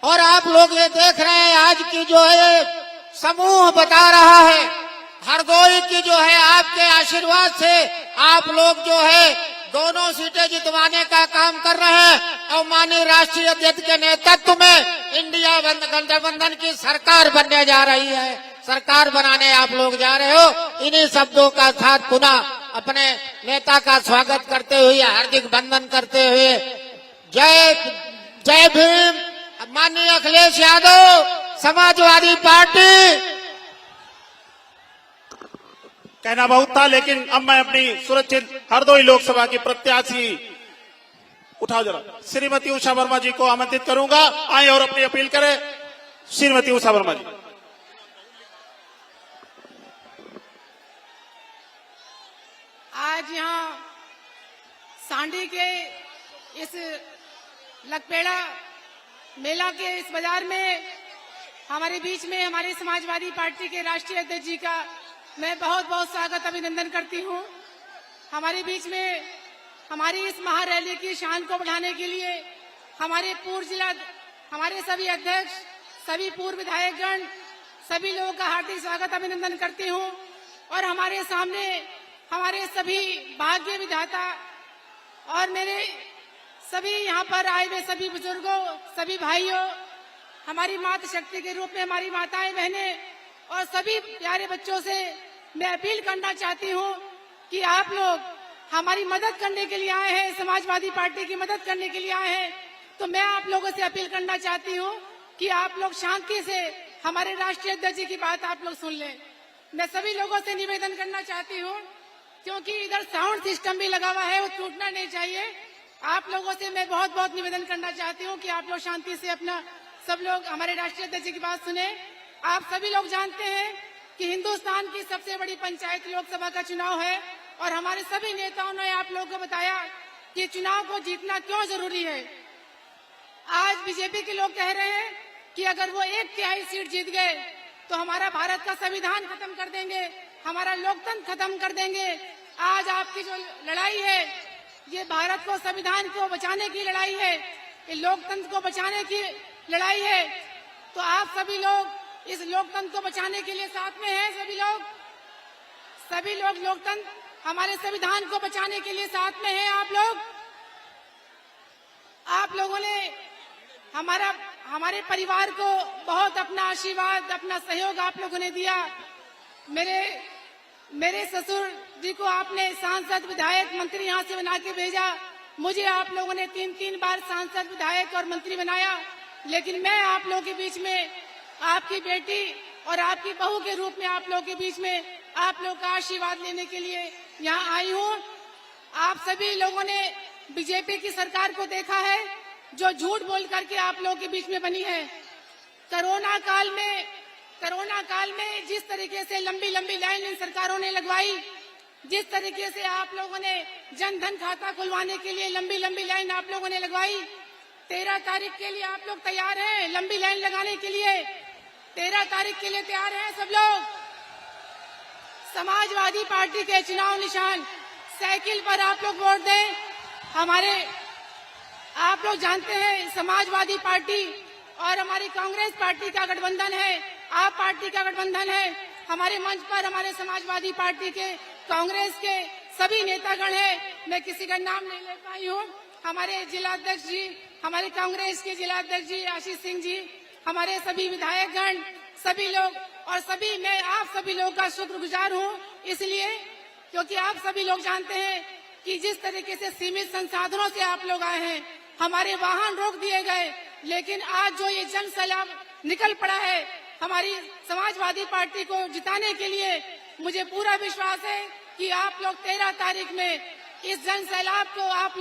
और आप लोग ये देख रहे हैं आज की जो है समूह बता रहा है, हरदोई की जो है आपके आशीर्वाद से आप लोग जो है दोनों सीटें जितवाने का काम कर रहे हैं और माननीय राष्ट्रीय अध्यक्ष के नेतृत्व में इंडिया गठबंधन की सरकार बनने जा रही है। सरकार बनाने आप लोग जा रहे हो। इन्हीं शब्दों का साथ पुनः अपने नेता का स्वागत करते हुए, हार्दिक वंदन करते हुए, जय जय भीम। माननीय अखिलेश यादव, समाजवादी पार्टी। कहना बहुत था, लेकिन अब मैं अपनी सुरक्षित हरदोई लोकसभा की प्रत्याशी उठाओ जरा श्रीमती उषा वर्मा जी को आमंत्रित करूंगा। आए और अपनी अपील करें। श्रीमती उषा वर्मा जी। आज यहाँ सांडी के इस लकपेड़ा मेला के इस बाजार में हमारे बीच में हमारे समाजवादी पार्टी के राष्ट्रीय अध्यक्ष जी का मैं बहुत बहुत स्वागत अभिनंदन करती हूँ। हमारे बीच में हमारी इस महारैली की शान को बढ़ाने के लिए हमारे पूर्व जिला, हमारे सभी अध्यक्ष, सभी पूर्व विधायकगण, सभी लोगों का हार्दिक स्वागत अभिनंदन करती हूँ। और हमारे सामने हमारे सभी भाग्य विधाता और मेरे सभी यहाँ पर आए हुए सभी बुजुर्गों, सभी भाइयों, हमारी मातृ शक्ति के रूप में हमारी माताएं, बहनें और सभी प्यारे बच्चों से मैं अपील करना चाहती हूँ कि आप लोग हमारी मदद करने के लिए आए हैं, समाजवादी पार्टी की मदद करने के लिए आए हैं, तो मैं आप लोगों से अपील करना चाहती हूँ कि आप लोग शांति से हमारे राष्ट्रीय अध्यक्ष जी की बात आप लोग सुन लें। मैं सभी लोगों से निवेदन करना चाहती हूँ, क्योंकि इधर साउंड सिस्टम भी लगा हुआ है, वो टूटना नहीं चाहिए। आप लोगों से मैं बहुत बहुत निवेदन करना चाहती हूँ कि आप लोग शांति से अपना सब लोग हमारे राष्ट्रीय अध्यक्ष जी की बात सुने। आप सभी लोग जानते हैं कि हिंदुस्तान की सबसे बड़ी पंचायत लोकसभा का चुनाव है और हमारे सभी नेताओं ने आप लोगों को बताया कि चुनाव को जीतना क्यों जरूरी है। आज बीजेपी के लोग कह रहे हैं कि अगर वो 1/3 सीट जीत गए तो हमारा भारत का संविधान खत्म कर देंगे, हमारा लोकतंत्र खत्म कर देंगे। आज आपकी जो लड़ाई है ये भारत को, संविधान को बचाने की लड़ाई है, ये लोकतंत्र को बचाने की लड़ाई है। तो आप सभी लोग इस लोकतंत्र को बचाने के लिए साथ में हैं। सभी लोग लोकतंत्र, हमारे संविधान को बचाने के लिए साथ में हैं। आप लोगों ने हमारे परिवार को बहुत अपना आशीर्वाद, अपना सहयोग आप लोगों ने दिया। मेरे ससुर जी को आपने सांसद, विधायक, मंत्री यहाँ से बना के भेजा। मुझे आप लोगों ने 3 बार सांसद, विधायक और मंत्री बनाया। लेकिन मैं आप लोगों के बीच में आपकी बेटी और आपकी बहू के रूप में आप लोगों के बीच में आप लोगों का आशीर्वाद लेने के लिए यहाँ आई हूँ। आप सभी लोगों ने बीजेपी की सरकार को देखा है जो झूठ बोल करके आप लोगों के बीच में बनी है। कोरोना काल में जिस तरीके से लंबी लंबी लाइन इन सरकारों ने लगवाई, जिस तरीके से आप लोगों ने जन धन खाता खुलवाने के लिए लंबी लंबी लाइन आप लोगों ने लगवाई। 13 तारीख के लिए आप लोग तैयार हैं लंबी लाइन लगाने के लिए? 13 तारीख के लिए तैयार हैं सब लोग? समाजवादी पार्टी के चुनाव निशान साइकिल पर आप लोग वोट दें। आप लोग जानते हैं समाजवादी पार्टी और हमारी कांग्रेस पार्टी का गठबंधन है, आप पार्टी का गठबंधन है। हमारे मंच पर हमारे समाजवादी पार्टी के, कांग्रेस के सभी नेतागण हैं। मैं किसी का नाम नहीं ले पाई हूँ। हमारे जिलाध्यक्ष जी, हमारे कांग्रेस के जिलाध्यक्ष जी आशीष सिंह जी, हमारे सभी विधायकगण, सभी लोग और मैं आप सभी लोगों का शुक्रगुजार हूँ, इसलिए क्योंकि आप सभी लोग जानते हैं कि जिस तरीके से सीमित संसाधनों से आप लोग आए हैं, हमारे वाहन रोक दिए गए, लेकिन आज जो ये जन सैलाब निकल पड़ा है हमारी समाजवादी पार्टी को जिताने के लिए, मुझे पूरा विश्वास है कि आप लोग 13 तारीख में इस जन सैलाब को आप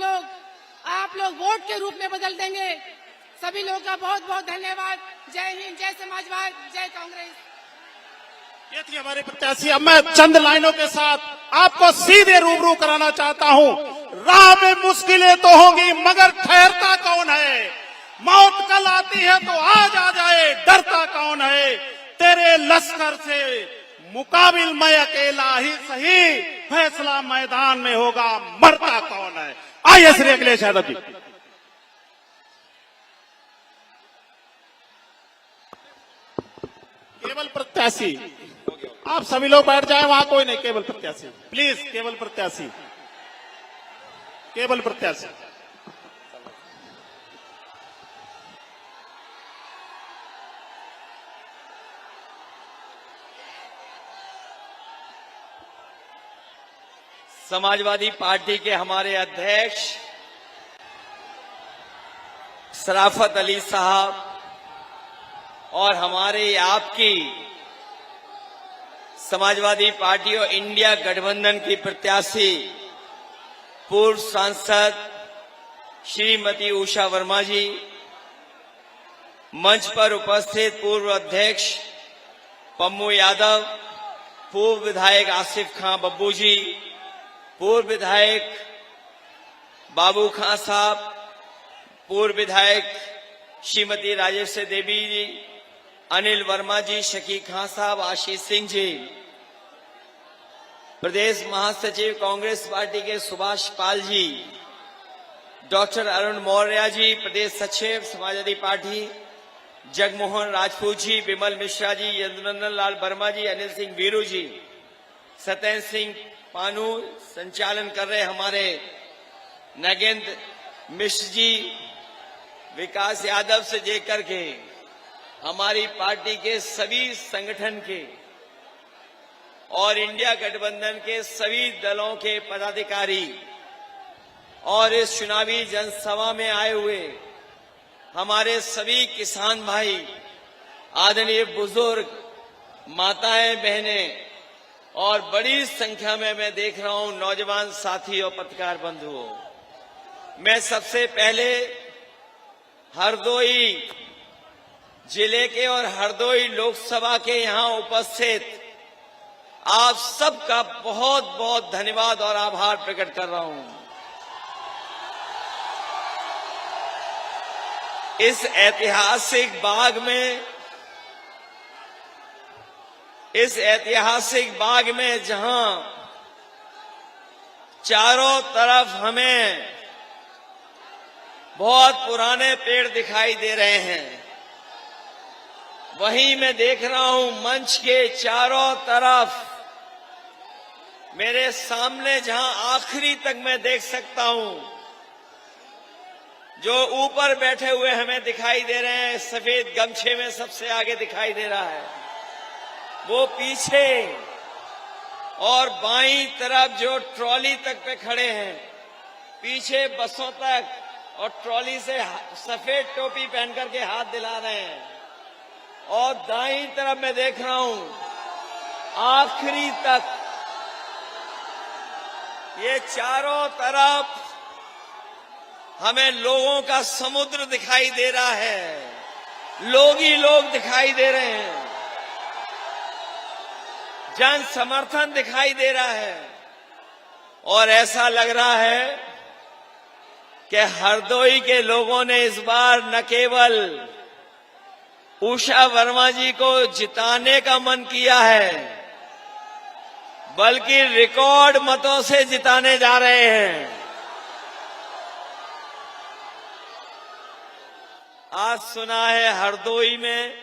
लोग वोट के रूप में बदल देंगे। सभी लोगों का बहुत बहुत धन्यवाद। जय हिंद, जय समाजवाद, जय कांग्रेस। ये थी हमारे प्रत्याशी। अब मैं चंद लाइनों के साथ आपको सीधे रूबरू कराना चाहता हूँ। राह में मुश्किलें तो होंगी मगर ठहरता कौन है? मौत कल आती है तो आज आ जाए, डरता कौन है? तेरे लश्कर से मुकाबिल मैं अकेला ही सही, फैसला मैदान में होगा, मरता कौन है? आइए श्री अखिलेश यादव जी। केवल प्रत्याशी, आप सभी लोग बैठ जाएं, वहां कोई नहीं, केवल प्रत्याशी प्लीज, केवल प्रत्याशी, केवल प्रत्याशी। समाजवादी पार्टी के हमारे अध्यक्ष शराफत अली साहब और हमारे आपकी समाजवादी पार्टी और इंडिया गठबंधन की प्रत्याशी पूर्व सांसद श्रीमती उषा वर्मा जी, मंच पर उपस्थित पूर्व अध्यक्ष पम्मू यादव, पूर्व विधायक आसिफ खां बब्बू जी, पूर्व विधायक बाबू खां साहब, पूर्व विधायक श्रीमती राजेश देवी जी, अनिल वर्मा जी, शकी खां साहब, आशीष सिंह जी, प्रदेश महासचिव कांग्रेस पार्टी के सुभाष पाल जी, डॉक्टर अरुण मौर्य जी, प्रदेश सचिव समाजवादी पार्टी जगमोहन राजपूत जी, विमल मिश्रा जी, यदुनंदन लाल वर्मा जी, अनिल सिंह वीरू जी, सत्येंद्र सिंह पानू, संचालन कर रहे हमारे नगेंद्र मिश्र जी, विकास यादव से लेकर के हमारी पार्टी के सभी संगठन के और इंडिया गठबंधन के सभी दलों के पदाधिकारी और इस चुनावी जनसभा में आए हुए हमारे सभी किसान भाई, आदरणीय बुजुर्ग, माताएं, बहनें और बड़ी संख्या में मैं देख रहा हूं नौजवान साथी और पत्रकार बंधुओं, मैं सबसे पहले हरदोई जिले के और हरदोई लोकसभा के यहां उपस्थित आप सबका बहुत बहुत धन्यवाद और आभार प्रकट कर रहा हूं। इस ऐतिहासिक बाग में जहां चारों तरफ हमें बहुत पुराने पेड़ दिखाई दे रहे हैं, वहीं मैं देख रहा हूं मंच के चारों तरफ मेरे सामने जहां आखिरी तक मैं देख सकता हूं, जो ऊपर बैठे हुए हमें दिखाई दे रहे हैं, सफेद गमछे में सबसे आगे दिखाई दे रहा है, वो पीछे और बाईं तरफ जो ट्रॉली तक पे खड़े हैं, पीछे बसों तक और ट्रॉली से सफेद टोपी पहन करके हाथ दिला रहे हैं, और दाईं तरफ मैं देख रहा हूं आखिरी तक ये चारों तरफ हमें लोगों का समुद्र दिखाई दे रहा है, लोग ही लोग दिखाई दे रहे हैं, जन समर्थन दिखाई दे रहा है, और ऐसा लग रहा है कि हरदोई के लोगों ने इस बार न केवल उषा वर्मा जी को जिताने का मन किया है, बल्कि रिकॉर्ड मतों से जिताने जा रहे हैं। आज सुना है हरदोई में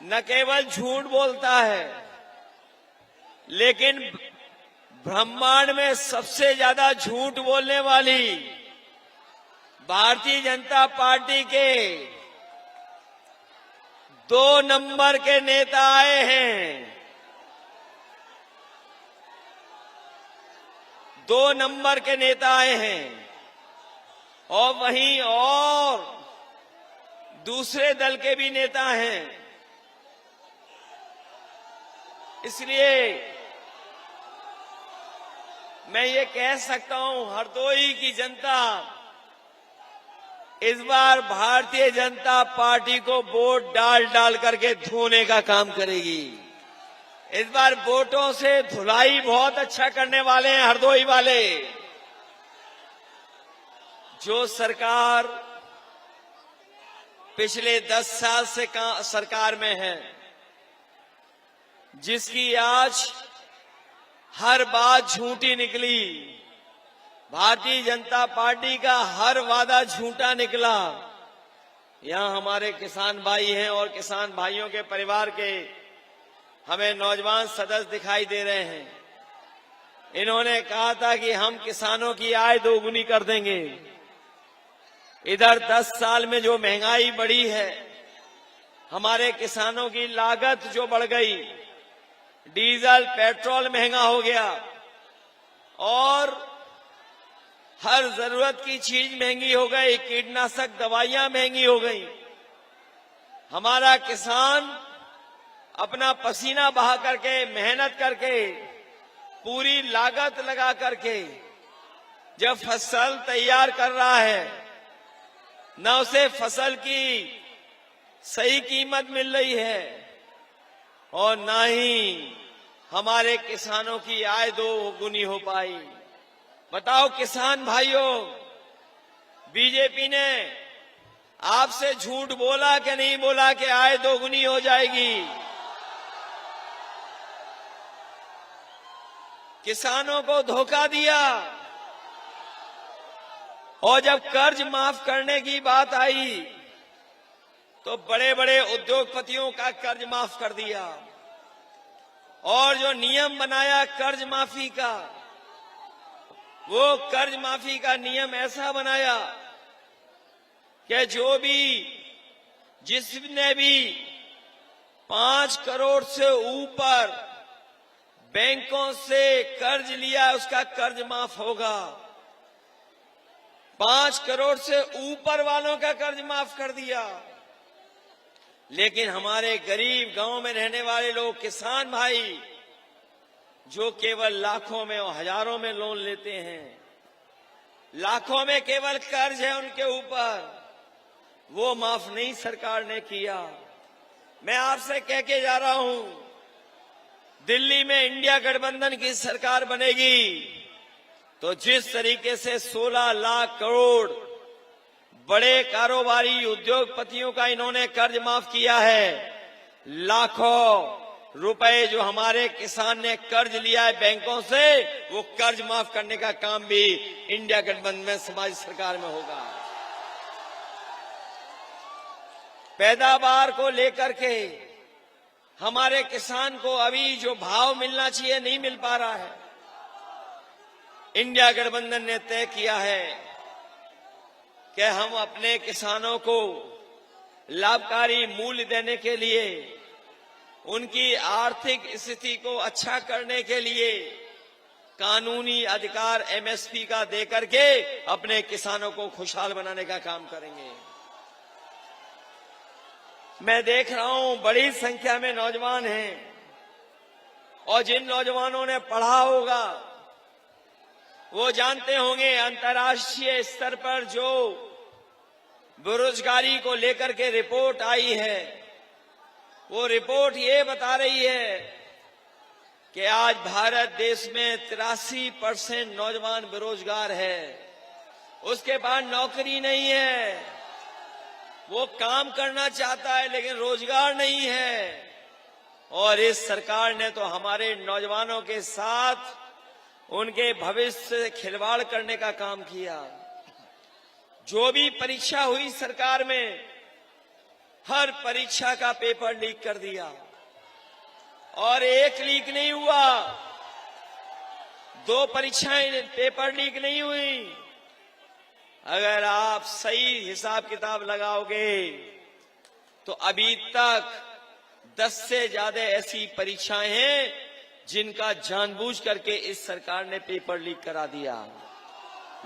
न केवल झूठ बोलता है, लेकिन ब्रह्मांड में सबसे ज्यादा झूठ बोलने वाली भारतीय जनता पार्टी के 2 नंबर के नेता आए हैं। 2 नंबर के नेता आए हैं, और वहीं और दूसरे दल के भी नेता हैं। इसलिए मैं ये कह सकता हूं, हरदोई की जनता इस बार भारतीय जनता पार्टी को वोट डाल डाल करके धोने का काम करेगी। इस बार वोटों से धुलाई बहुत अच्छा करने वाले हैं हरदोई वाले। जो सरकार पिछले 10 साल से सरकार में है, जिसकी आज हर बात झूठी निकली, भारतीय जनता पार्टी का हर वादा झूठा निकला। यहाँ हमारे किसान भाई हैं और किसान भाइयों के परिवार के हमें नौजवान सदस्य दिखाई दे रहे हैं। इन्होंने कहा था कि हम किसानों की आय दोगुनी कर देंगे। इधर 10 साल में जो महंगाई बढ़ी है, हमारे किसानों की लागत जो बढ़ गई, डीजल पेट्रोल महंगा हो गया और हर जरूरत की चीज महंगी हो गई, कीटनाशक दवाइयां महंगी हो गई। हमारा किसान अपना पसीना बहा करके, मेहनत करके, पूरी लागत लगा करके जब फसल तैयार कर रहा है, न उसे फसल की सही कीमत मिल रही है और न ही हमारे किसानों की आय दोगुनी हो पाई। बताओ किसान भाइयों, बीजेपी ने आपसे झूठ बोला कि नहीं बोला कि आय दोगुनी हो जाएगी? किसानों को धोखा दिया और जब कर्ज माफ करने की बात आई तो बड़े बड़े उद्योगपतियों का कर्ज माफ कर दिया और जो नियम बनाया कर्ज माफी का, वो कर्ज माफी का नियम ऐसा बनाया कि जिसने भी 5 करोड़ से ऊपर बैंकों से कर्ज लिया उसका कर्ज माफ होगा। 5 करोड़ से ऊपर वालों का कर्ज माफ कर दिया। लेकिन हमारे गरीब गांव में रहने वाले लोग, किसान भाई, जो केवल लाखों में और हजारों में लोन लेते हैं, लाखों में केवल कर्ज है उनके ऊपर, वो माफ नहीं सरकार ने किया। मैं आपसे कह के जा रहा हूं, दिल्ली में इंडिया गठबंधन की सरकार बनेगी तो जिस तरीके से 16 लाख करोड़ बड़े कारोबारी उद्योगपतियों का इन्होंने कर्ज माफ किया है, लाखों रुपए जो हमारे किसान ने कर्ज लिया है बैंकों से, वो कर्ज माफ करने का काम भी इंडिया गठबंधन में समाज सरकार में होगा। पैदावार को लेकर के हमारे किसान को अभी जो भाव मिलना चाहिए नहीं मिल पा रहा है। इंडिया गठबंधन ने तय किया है कि हम अपने किसानों को लाभकारी मूल्य देने के लिए, उनकी आर्थिक स्थिति को अच्छा करने के लिए कानूनी अधिकार एमएसपी का देकर के अपने किसानों को खुशहाल बनाने का काम करेंगे। मैं देख रहा हूं बड़ी संख्या में नौजवान हैं और जिन नौजवानों ने पढ़ा होगा वो जानते होंगे अंतर्राष्ट्रीय स्तर पर जो बेरोजगारी को लेकर के रिपोर्ट आई है, वो रिपोर्ट ये बता रही है कि आज भारत देश में 83% नौजवान बेरोजगार है। उसके पास नौकरी नहीं है, वो काम करना चाहता है लेकिन रोजगार नहीं है। और इस सरकार ने तो हमारे नौजवानों के साथ उनके भविष्य से खिलवाड़ करने का काम किया। जो भी परीक्षा हुई सरकार में, हर परीक्षा का पेपर लीक कर दिया और एक लीक नहीं हुआ, 2 परीक्षाएं पेपर लीक नहीं हुई। अगर आप सही हिसाब किताब लगाओगे तो अभी तक 10 से ज्यादा ऐसी परीक्षाएं हैं जिनका जानबूझ करके इस सरकार ने पेपर लीक करा दिया।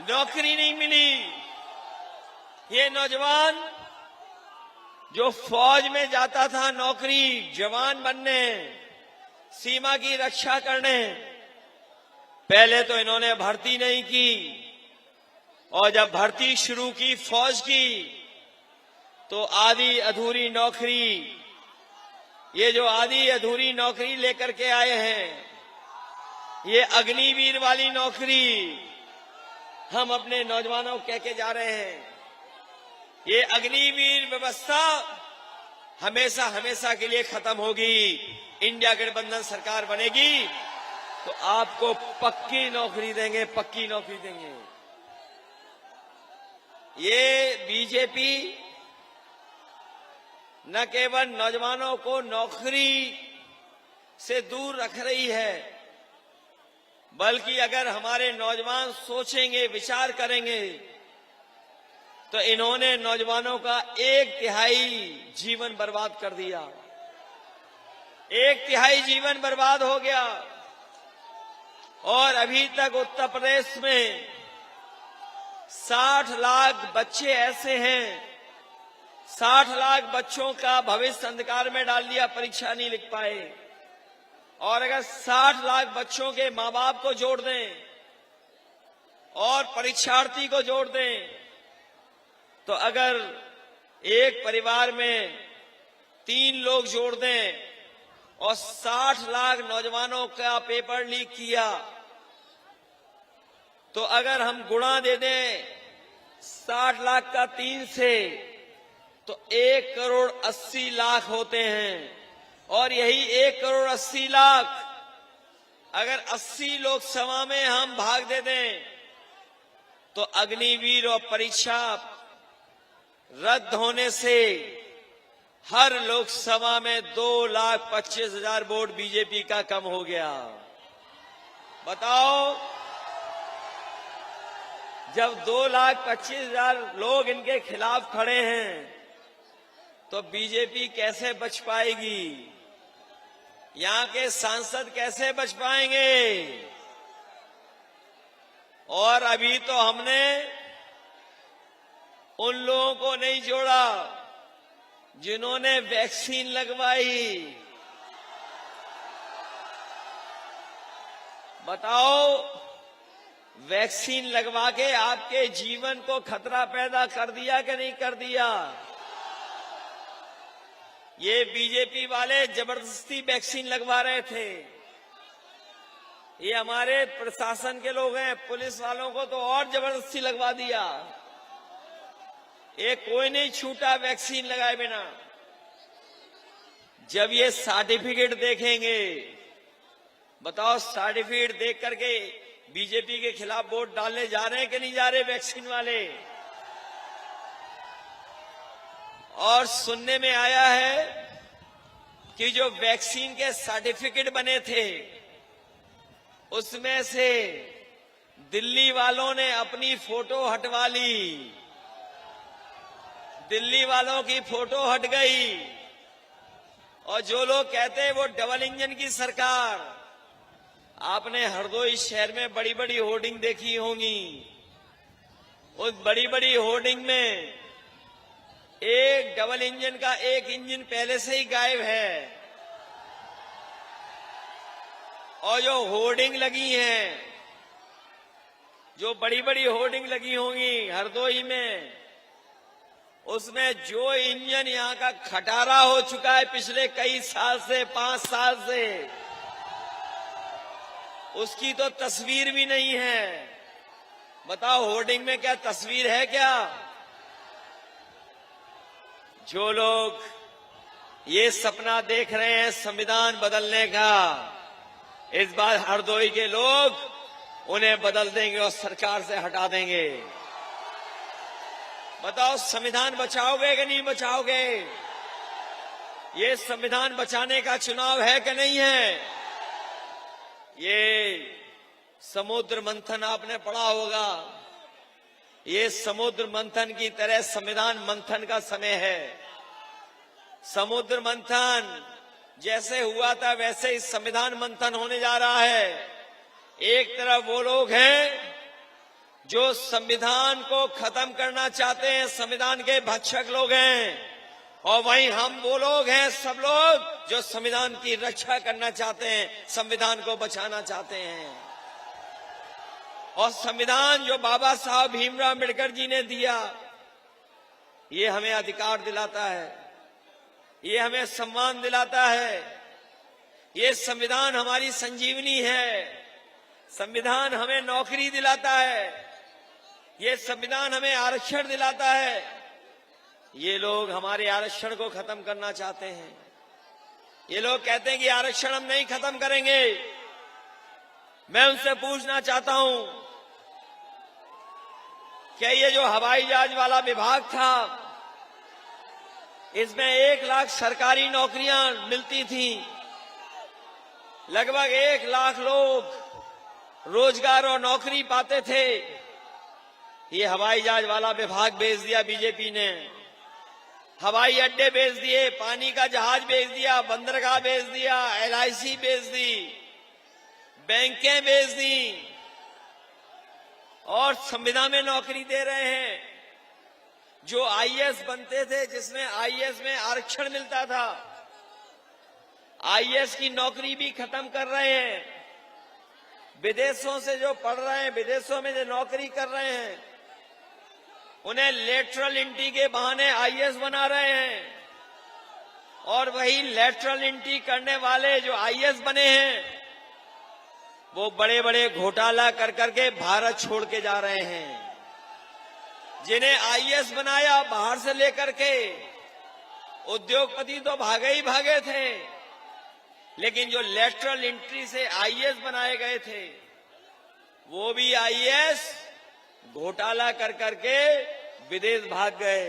नौकरी नहीं मिली। ये नौजवान जो फौज में जाता था नौकरी, जवान बनने, सीमा की रक्षा करने, पहले तो इन्होंने भर्ती नहीं की और जब भर्ती शुरू की फौज की तो आधी अधूरी नौकरी, ये जो आधी अधूरी नौकरी लेकर के आए हैं, ये अग्निवीर वाली नौकरी हम अपने नौजवानों को कह के जा रहे हैं। ये अग्निवीर व्यवस्था हमेशा हमेशा के लिए खत्म होगी। इंडिया गठबंधन सरकार बनेगी तो आपको पक्की नौकरी देंगे, पक्की नौकरी देंगे। ये बीजेपी न केवल नौजवानों को नौकरी से दूर रख रही है, बल्कि अगर हमारे नौजवान सोचेंगे, विचार करेंगे, तो इन्होंने नौजवानों का 1/3 जीवन बर्बाद कर दिया। 1/3 जीवन बर्बाद हो गया। और अभी तक उत्तर प्रदेश में 60 लाख बच्चे ऐसे हैं, 60 लाख बच्चों का भविष्य अंधकार में डाल दिया, परीक्षा नहीं लिख पाए। और अगर 60 लाख बच्चों के मां बाप को जोड़ दें और परीक्षार्थी को जोड़ दें, तो अगर एक परिवार में 3 लोग जोड़ दें और 60 लाख नौजवानों का पेपर लीक किया, तो अगर हम गुणा दे दें 60 लाख का 3 से, तो 1 करोड़ 80 लाख होते हैं। और यही 1 करोड़ 80 लाख अगर 80 लोकसभा में हम भाग दे दें, तो अग्निवीर और परीक्षा रद्द होने से हर लोकसभा में 2,25,000 वोट बीजेपी का कम हो गया। बताओ, जब 2,25,000 लोग इनके खिलाफ खड़े हैं, तो बीजेपी कैसे बच पाएगी? यहां के सांसद कैसे बच पाएंगे? और अभी तो हमने उन लोगों को नहीं जोड़ा जिन्होंने वैक्सीन लगवाई। बताओ, वैक्सीन लगवा के आपके जीवन को खतरा पैदा कर दिया कि नहीं कर दिया? ये बीजेपी वाले जबरदस्ती वैक्सीन लगवा रहे थे। ये हमारे प्रशासन के लोग हैं, पुलिस वालों को तो और जबरदस्ती लगवा दिया। ये कोई नहीं छूटा वैक्सीन लगाए बिना। जब ये सर्टिफिकेट देखेंगे, बताओ, सर्टिफिकेट देख करके बीजेपी के खिलाफ वोट डालने जा रहे हैं कि नहीं जा रहे वैक्सीन वाले? और सुनने में आया है कि जो वैक्सीन के सर्टिफिकेट बने थे, उसमें से दिल्ली वालों ने अपनी फोटो हटवा ली। दिल्ली वालों की फोटो हट गई। और जो लोग कहते हैं वो डबल इंजन की सरकार, आपने हरदोई शहर में बड़ी बड़ी होर्डिंग देखी होंगी। उस बड़ी बड़ी होर्डिंग में एक डबल इंजन का एक इंजन पहले से ही गायब है। और जो होर्डिंग लगी हैं, जो बड़ी बड़ी होर्डिंग लगी होंगी हरदोई में, उसमें जो इंजन यहां का खटारा हो चुका है पिछले कई साल से, 5 साल से, उसकी तो तस्वीर भी नहीं है। बताओ, होर्डिंग में क्या तस्वीर है क्या? जो लोग ये सपना देख रहे हैं संविधान बदलने का, इस बार हरदोई के लोग उन्हें बदल देंगे और सरकार से हटा देंगे। बताओ, संविधान बचाओगे कि नहीं बचाओगे? ये संविधान बचाने का चुनाव है कि नहीं है? ये समुद्र मंथन आपने पढ़ा होगा। ये समुद्र मंथन की तरह संविधान मंथन का समय है। समुद्र मंथन जैसे हुआ था वैसे ही संविधान मंथन होने जा रहा है। एक तरफ वो लोग हैं जो संविधान को खत्म करना चाहते हैं, संविधान के भक्षक लोग हैं, और वहीं हम वो लोग हैं, सब लोग जो संविधान की रक्षा करना चाहते हैं, संविधान को बचाना चाहते हैं। और संविधान जो बाबा साहब भीमराव अम्बेडकर जी ने दिया, ये हमें अधिकार दिलाता है, ये हमें सम्मान दिलाता है। ये संविधान हमारी संजीवनी है। संविधान हमें नौकरी दिलाता है। ये संविधान हमें आरक्षण दिलाता है। ये लोग हमारे आरक्षण को खत्म करना चाहते हैं। ये लोग कहते हैं कि आरक्षण हम नहीं खत्म करेंगे। मैं उनसे पूछना चाहता हूं, क्या ये जो हवाई जहाज वाला विभाग था, इसमें 1 लाख सरकारी नौकरियां मिलती थी, लगभग 1 लाख लोग रोजगार और नौकरी पाते थे। ये हवाई जहाज वाला विभाग बेच दिया बीजेपी ने। हवाई अड्डे बेच दिए, पानी का जहाज बेच दिया, बंदरगाह बेच दिया, LIC बेच दी, बैंकें बेच दी और संविदा में नौकरी दे रहे हैं। जो IAS बनते थे, जिसमें IAS में आरक्षण मिलता था, IAS की नौकरी भी खत्म कर रहे हैं। विदेशों से जो पढ़ रहे हैं, विदेशों में जो नौकरी कर रहे हैं, उन्हें लेटरल एंट्री के बहाने IAS बना रहे हैं। और वही लेटरल एंट्री करने वाले जो IAS बने हैं, वो बड़े बड़े घोटाला कर करके भारत छोड़ के जा रहे हैं। जिन्हें IAS बनाया बाहर से लेकर के, उद्योगपति तो भागे ही भागे थे, लेकिन जो लेटरल एंट्री से IAS बनाए गए थे, वो भी IAS घोटाला कर करके विदेश भाग गए।